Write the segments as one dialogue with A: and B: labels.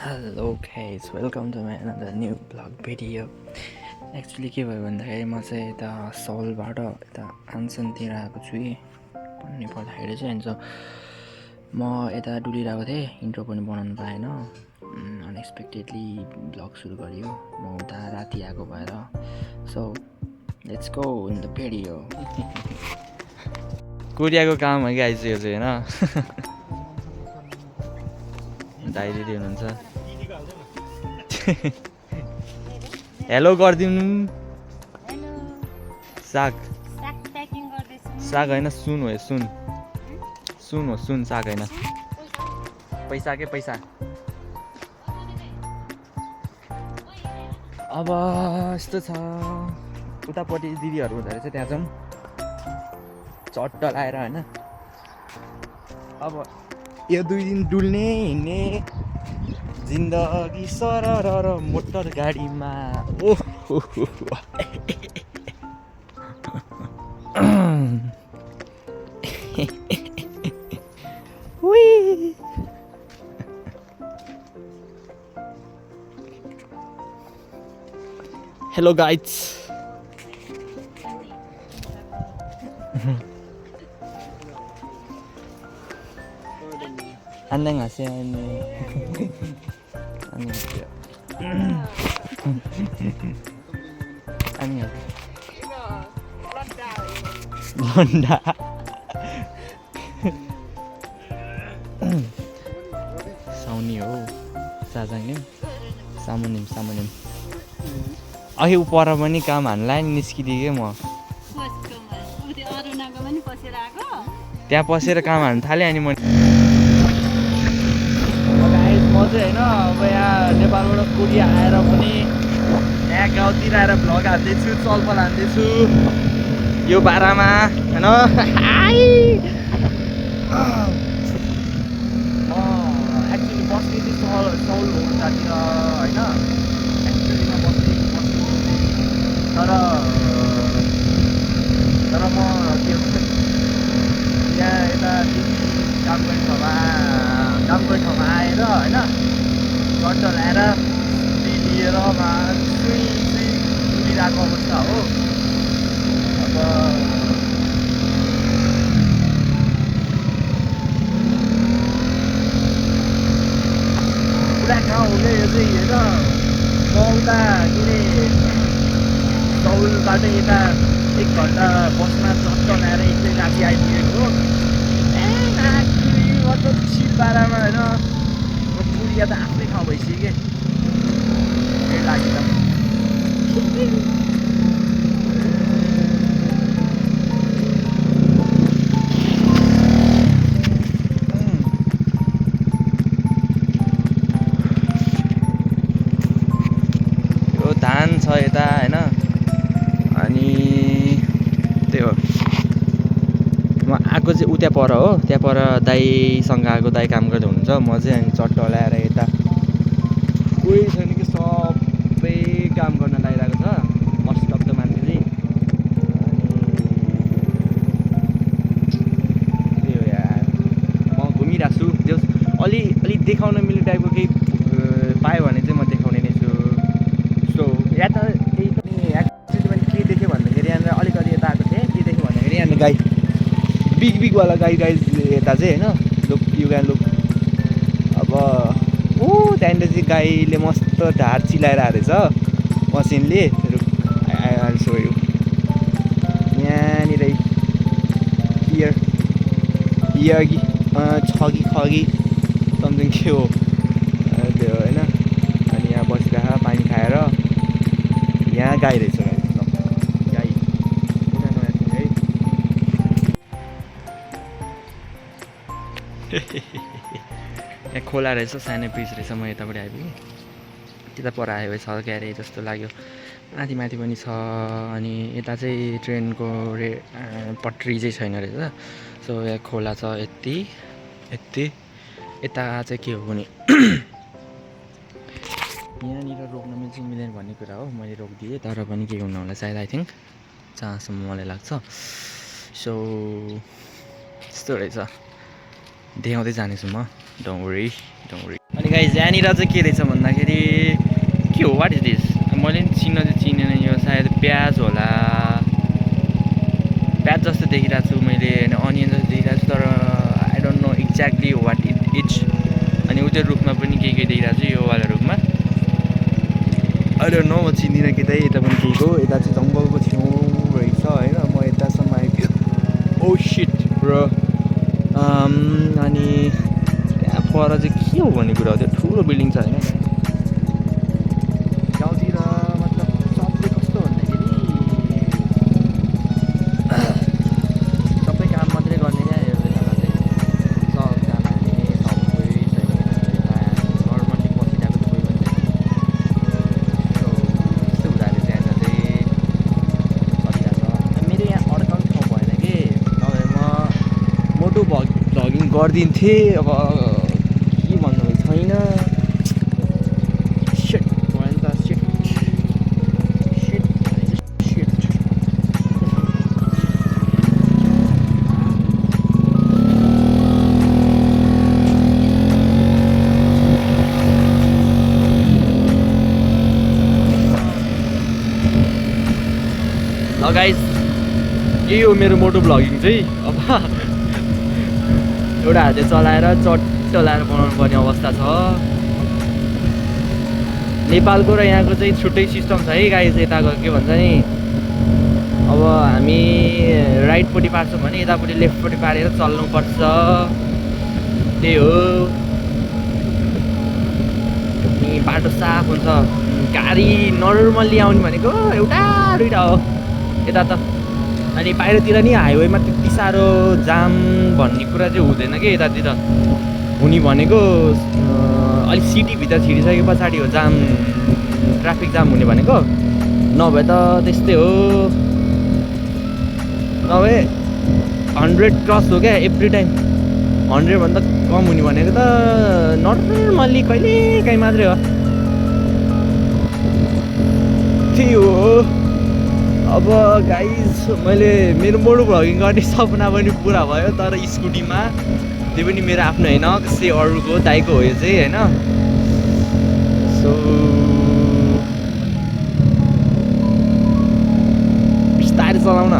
A: Hello guys, welcome to my another new vlog video. Actually के भयो भन्दाखेरि म चाहिँ यता सौलबाट यता आन्सनतिर आएको छु कि भन्ने पर्दाखेरि चाहिँ अनि म यता डुलिरहेको थिएँ, इन्ट्रो पनि बनाउनु पाएन। अनएक्सपेक्टेडली भ्लग सुरु गरियो म उता राति आएको भएर। So let's go in the video. कोरियाको काम हो कि आइसकेको छु होइन। दाइ दिदी हुनुहुन्छ। हेलो गरिदिनु। साग साग होइन सुन हो, सुन सुन हो, सुन साग होइन। पैसा के पैसा। अब यस्तो छ, उतापट्टि दिदीहरू हुँदो रहेछ, त्यहाँ जाउँ चट्ट लाएर होइन। अब यो 2 दिन डुल्ने हिँड्ने जिन्दगी सरर मोटर गाडीमा। ओहो हेलो गाइड्स। 안녕하세요. 안녕하세요. 안녕하세요. 런다. साउनी हो साजाङ님, सामुनिम। अघि पर पनि काम हान्ला नि निस्किदिएँ म। त्यहाँ पसेर काम हान्नु थालेँ अनि म चाहिँ होइन अब यहाँ नेपालबाट कोरिया आएर पनि यहाँ गाउँतिर आएर भ्लग हाल्दैछु, चलफल हाल्दैछु यो पारामा होइन। म एक्चुअली बस्ने चाहिँ सौल होटातिर होइन। एक्चुअली म बस्ने तर म के भन्छ यहाँ यता काम गर्ने ठाउँमा आएर होइन चट्ट ल्याएर लिएर डुलिरहेको अवस्था हो। अब पुरा ठाउँ हो क्या यो चाहिँ होइन। म उता के अरे सौलबाट यता 1 घन्टा बसमा चट्ट ल्याएर एकछिन राति आइपुगेको हो। चिल पारामा होइन कोरिया त आफ्नै ठाउँ भइसक्यो कि लागि त। यो धान छ यता होइन। अनि त्यही हो, म आएको चाहिँ उता पर हो, त्यहाँ पर दाइसँग आएको, दाइ काम गर्दै हुनुहुन्छ। म चाहिँ अनि चट्ट ल्याएर यता कोही छैन कि सबै काम गर्न लागिरहेको छ मस्ट अफ द मान्छे चाहिँ। अनि त्यही हो यार, म घुमिरहेको छु। जो अलि देखाउन मिल्ने टाइपको केही पायो भने चाहिँ म देखाउने नै छु। सो या त केही पनि एक्चुअली मैले के देखेँ भन्दाखेरि यहाँनिर अलिकति यता आएको थिएँ, के देखेँ भन्दाखेरि यहाँनिर गाई बिगवाला गाई यता चाहिँ होइन। Look you can look. अब त्यहाँनिर चाहिँ गाईले मस्त ढाड चिलाइरहेको रहेछ मसिनले। सो यहाँनिर कि छगी खगी समथिङ के हो त्यो होइन। अनि यहाँ बसिरहेको पानी खाएर यहाँ गाई रहेछ गाई है। यहाँ खोला रहेछ, सानो ब्रिज रहेछ। म यताबाट आइपुगेँ, त्यता पर आयो छ क्यारे जस्तो लाग्यो। माथि पनि छ। अनि यता चाहिँ ट्रेनको पटरी चाहिँ छैन रहेछ। सो यहाँ खोला छ यति यता चाहिँ के हो भने यहाँनिर रोक्न मिल्दैन भन्ने कुरा हो। मैले रोकिदिएँ तर पनि के हुनु होला सायद, आई थिङ्क जहाँसम्म मलाई लाग्छ। सो यस्तो रहेछ, देखाउँदै जानेछु म। Don't worry. अनि गाइज यहाँनिर चाहिँ के रहेछ भन्दाखेरि के हो वाट इज दिस मैले पनि चिन्न चाहिँ चिनेन यो सायद प्याज होला प्याज जस्तो देखिरहेको छु मैले होइन अनियन जस्तो देखिरहेको छु तर I don't know exactly what it is अनि उतै रुखमा पनि के देखिरहेको छु यो वाला रुखमा आई डोन्ट नो म चिन्दिनँ कि त यता पनि केही हो यता चाहिँ जङ्गलको छेउ रहेछ होइन म यतासम्म आइपुग्यो ओ शिट ब्रो अनि त्यहाँ पर चाहिँ के हो भन्ने कुरा हो त्यो ठुलो बिल्डिङ छ होइन गाउँतिर मतलब सबले कस्तो भन्दाखेरि सबै काम मात्रै गर्ने क्या यो बेलामा चाहिँ सबजनाले सबै चाहिँ नर्मल्ली बसिरहेको त कोही पनि त्यस्तो हुँदाखेरि त्यहाँ चाहिँ चलिरहेको छ मेरो यहाँ अर्काउने ठाउँ भएन कि तपाईँ म मोटो भ्लगिङ गरिदिन्थेँ अब के भन्नु छैन शिट भयो नि त शिट ल गाइस यही हो मेरो मोटो भ्लगिङ चाहिँ अब एउटा हातले चलाएर चलाएर बनाउनु पर्ने अवस्था छ नेपालको र यहाँको चाहिँ छुट्टै सिस्टम छ है गाइस यताको के भन्छ नि अब हामी राइटपट्टि पार्छौँ भने यतापट्टि लेफ्टपट्टि पारेर चल्नुपर्छ त्यही हो अनि बाटो साफ हुन्छ गाडी नर्मल्ली आउने भनेको एउटा दुइटा हो यता त अनि बाहिरतिर नि हाइवेमा त्यति साह्रो जाम भन्ने कुरा चाहिँ हुँदैन कि यतातिर हुने भनेको अलिक सिटीभित्र छिरिसके पछाडि हो जाम ट्राफिक जाम हुने भनेको नभए त त्यस्तै हो नभए 100 क्रस हो क्या एभ्री टाइम 100 भन्दा कम हुने भनेको त नर्मल्ली कहिले काहीँ मात्रै हो त्यही हो अब गाइज मैले मेरो मोटो भ्लगिङ गर्ने सपना पनि पुरा भयो तर स्कुटीमा त्यो पनि मेरो आफ्नो होइन कसै अरूको दाइको हो यो चाहिँ होइन सो बिस्तारै चलाउन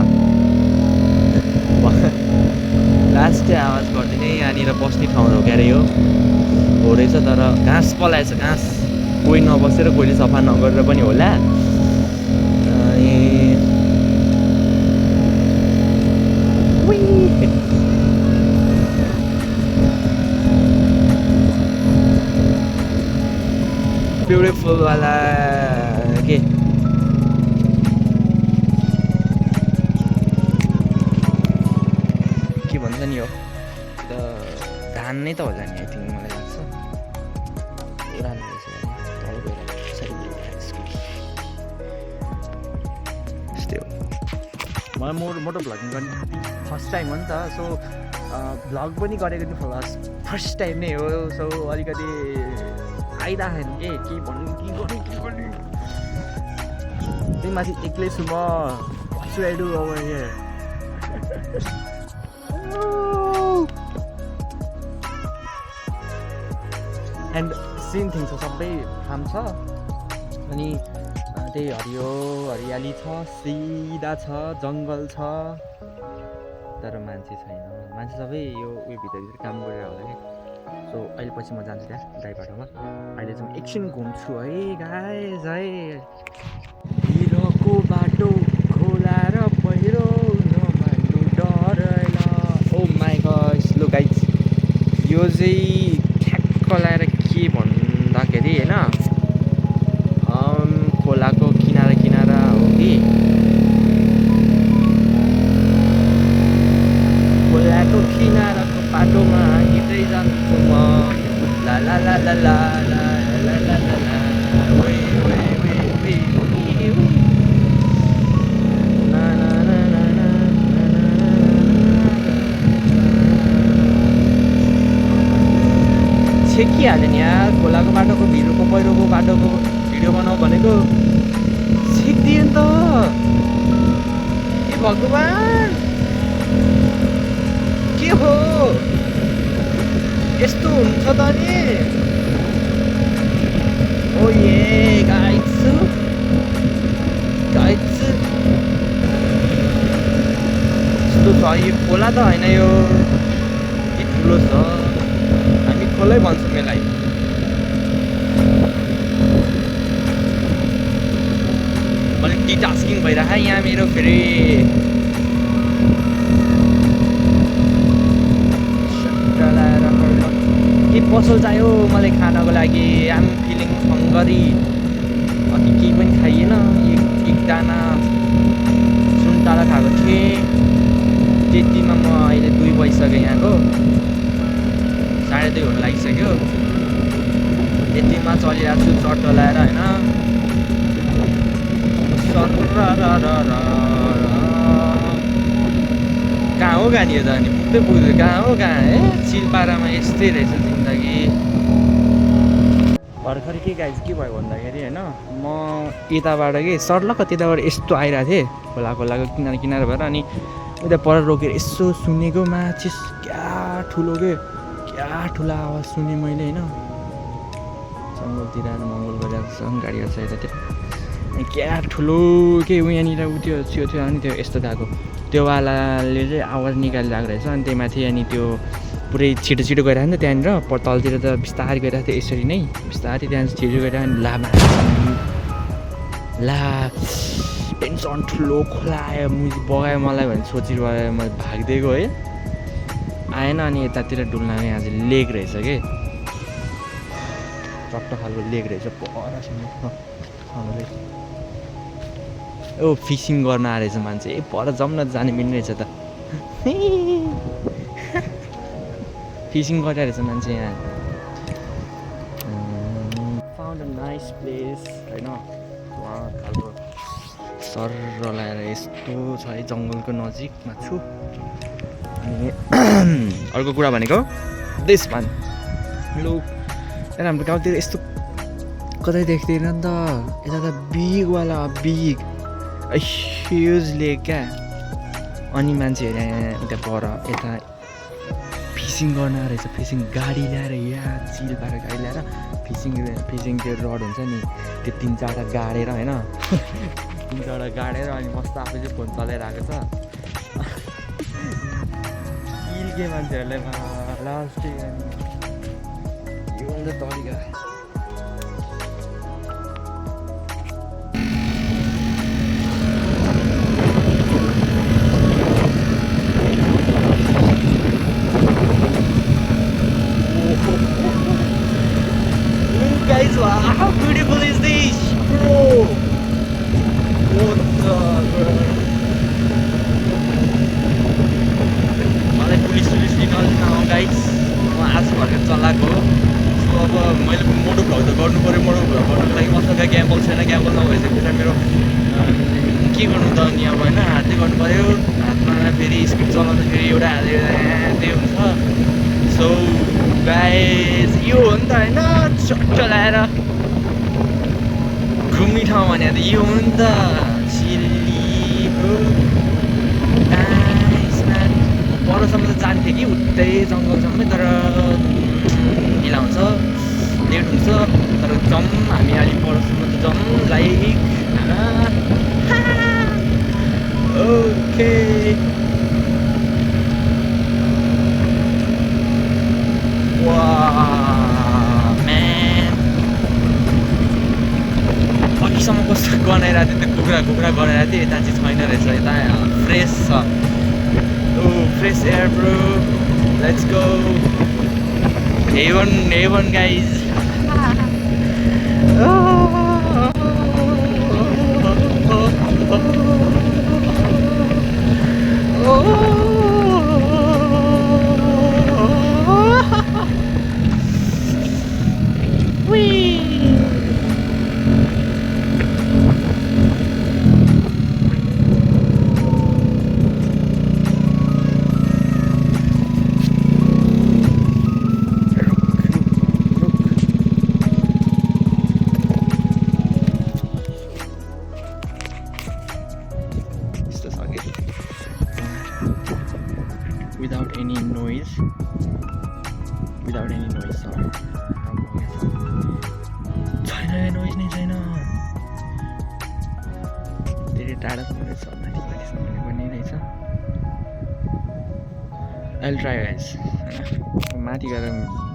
A: लास्टै आवाज गरिदिने यहाँनिर बस्ने ठाउँ हो क्यारे हो रहेछ तर घाँस पलाएछ घाँस कोही नबसेर कोहीले सफा नगरेर पनि होला ब्युटिफुल वाला के भन्छ नि हो धान नै त होला नि आई थिङ्क मलाई लाग्छ मलाई मोटो भ्लगिङ गर्ने फर्स्ट टाइम हो नि त सो भ्लग पनि गरेको थिएँ फर्स्ट टाइम नै हो सो अलिकति आइरहेको के भन्नु के गर्ने त्यही माथि एक्लै छु म सुइडु अब एन्ड सेम थिङ छ सबै फार्म छ अनि त्यही हरियाली छ सिधा छ जङ्गल छ तर मान्छे छैन मान्छे सबै यो उयो भित्र काम गरेर होला कि सो अहिले पछि म जान्छु त्यहाँ दाइ बाटोमा अहिले चाहिँ एकछिन घुम्छु है गाइस है हिरोको बाटो खोला र पहिरो नमान्नु डरला ओ माई गॉड लो गाइस यो चाहिँ ठ्याक्क लाएर के भन्दाखेरि होइन खोलाको किनारा हो कि खोलाको किनाराको बाटोमा हिँड्दै जान्छु म ला ला ला ला ला ला ला ला ला ला वे वे वे वे ना ना ना ना ना छेकिहाल्यो नि यार खोलाको बाटोको भिरको पहिरोको बाटोको भिडियो बनाऊ भनेको सिक्दियो नि त ए भगवान् के हो यस्तो हुन्छ त नि यो खोला त होइन यो के ठुलो छ हामी खोलै भन्छौँ यसलाई मल्टिटास्किङ भइरहेको यहाँ मेरो फेरि के पसल चाहियो मलाई खानको लागि आम फिलिङ हङ्गरी अघि केही पनि खाइएन एक दाना सुन्तला खाएको थिएँ त्यतिमा म अहिले 2 बजिसक्यो यहाँको 2:30 हुन लागिसक्यो यतिमा चलिरहेको छु चट्टो लगाएर होइन कहाँ हो गाडी त अनि पुग्दै पुग्दै कहाँ हो कहाँ चिलपारामा यस्तै रहेछ जिन्दगी भर्खर के गाइज के भयो भन्दाखेरि होइन म यताबाट के सर्लक्क त्यताबाट यस्तो आइरहेको थिएँ खोलाको किनार किनार भएर अनि उता पर रोकेर यसो सुनेको माचिस क्या ठुलो क्या ठुलो आवाज सुनेँ मैले होइन जङ्गलतिर मङ्गल गरिरहेको गाडीहरू छ यतातिर क्या ठुलो के यहाँनिर त्यो थियो अनि त्यो यस्तो गएको त्यो वालाले चाहिँ आवाज निकालिरहेको रहेछ अनि त्यही माथि अनि त्यो पुरै छिटो छिटो गइरहेको नि त त्यहाँनिर तलतिर त बिस्तारै गइरहेको थियो यसरी नै बिस्तारै त्यहाँ छिटो गइरहेको अनि ला टेन्सन ठुलो खोला आयो मुजी बगायो मलाई भने सोचिरहेको म भाग्दै गएँ है आएन अनि यतातिर डुल्न यहाँ चाहिँ लेक रहेछ कि चट्ट खालको लेक रहेछ परसम्म ओ फिसिङ गर्न आएछ मान्छे पर जाउँ न जाने मिल्ने रहेछ त फिसिङ गरिरहेछ मान्छे यहाँ फाउन्ड अ नाइस प्लेस होइन उहाँ खालको सर्र लगाएर यस्तो छ है जङ्गलको नजिकमा छु अनि अर्को कुरा भनेको देशमान लोक हाम्रो गाउँतिर यस्तो कतै देख्दैन नि त यता त बिगवाला बिग ह्युज लेक क्या अनि मान्छेहरू यहाँ उता पर यता फिसिङ गर्न रहेछ फिसिङ गाडी ल्याएर यहाँ चिलबाट गाडी ल्याएर फिसिङ त्यो रड हुन्छ नि त्यो 3-4वटा गाडेर होइन 3-4वटा गाडेर अनि मस्त आफै चाहिँ फोन चलाइरहेको छ के मान्छेहरूलाई लास्ट यो भन्दा तरिका How beautiful is this, bro? What the मलाई पुलिस निकाल्नु न गाइस म आज भर्खर चलाएको हो सो अब मैले मोटो भ्लग त गर्नु पऱ्यो मोटो भ्लग गर्नुको लागि मसँग ग्याम्बल छैन ग्याम्बल नभइसकेपछि मेरो के गर्नु त नि अब होइन हातले गर्नु पऱ्यो हातमा फेरि स्पिड चलाउँदाखेरि एउटा हातले त्यही हुन्छ सो गाइस यो हो नि त होइन चट्ट लगाएर घुम्ने ठाउँ भने त यो हो नि त परसम्म त जान्थेँ कि उतै जङ्गलसम्म तर ढिला हुन्छ लेट हुन्छ तर जाउँ हामी अलि परसम्म त जाउँ लाइक ओके अघिसम्म कस्तो गनाइरहेको थियो त्यो कुखुरा गनाइरहेको थियो यता चाहिँ छैन रहेछ यता फ्रेस छ fresh air bro let's go heaven guys without any noise sorry छैन नोइज नै छैन धेरै टाढासम्म रहेछ माथिसम्म पनि रहेछ आई विल ट्राई गाइस होइन माथि गएर